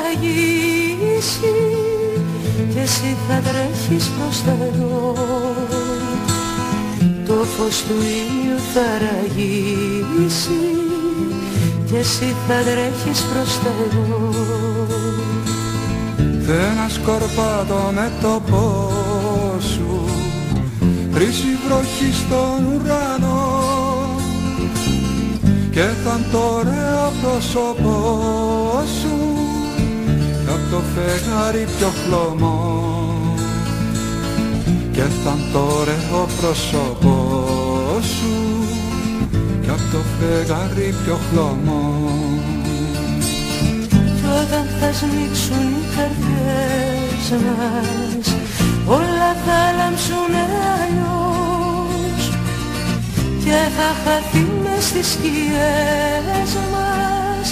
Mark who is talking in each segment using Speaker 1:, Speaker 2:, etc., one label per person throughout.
Speaker 1: ραγίσει κι εσύ θα τρέχεις προς τα εδώ. Το φως του ήλιου θα ραγίσει κι εσύ θα τρέχεις προς τα εδώ.
Speaker 2: Ένα σκορπάτο με το πός σου ρίσει βροχή στον ουρανό και θα το ωραίο πρόσωπό σου κι απ' το φεγγάρι πιο χλωμό και θα το ωραίο πρόσωπό σου κι απ' το φεγγάρι πιο χλωμό.
Speaker 1: Κι όταν θα σμίξουν οι καρδιές μας όλα θα λάμψουνε αλλιώς και θα χαθεί μες στις σκιές μας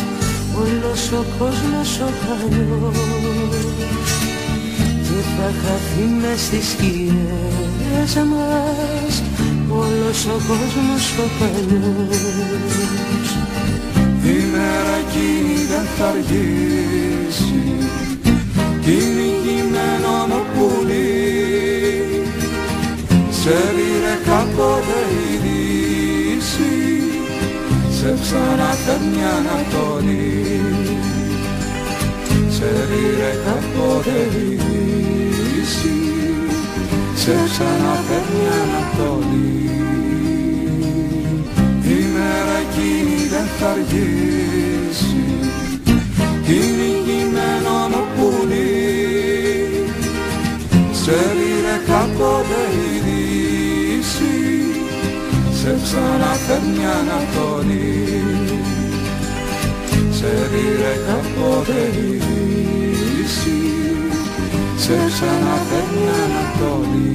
Speaker 1: όλος ο κόσμος ο παλιός και θα χαθεί μες στις σκιές μας όλος ο κόσμος ο παλιός.
Speaker 2: Η μέρα εκείνη δεν θα αργήσει κι είναι ηγημένο μου πουλί σε πήρε κάποτε η Δύση σε ξαναφέρει μια Ανατολή σε πήρε κάποτε η Δύση σε ξαναφέρει μια Ανατολή. Η μέρα εκείνη δεν θα αργήσει είναι ηγημένο μου πουλί σε πήρε κάποτε η Δύση σε ξαναφέρει μια Ανατολή σε πήρε κάποτε η Δύση σε ξαναφέρει μια Ανατολή.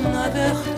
Speaker 1: να δεχτώ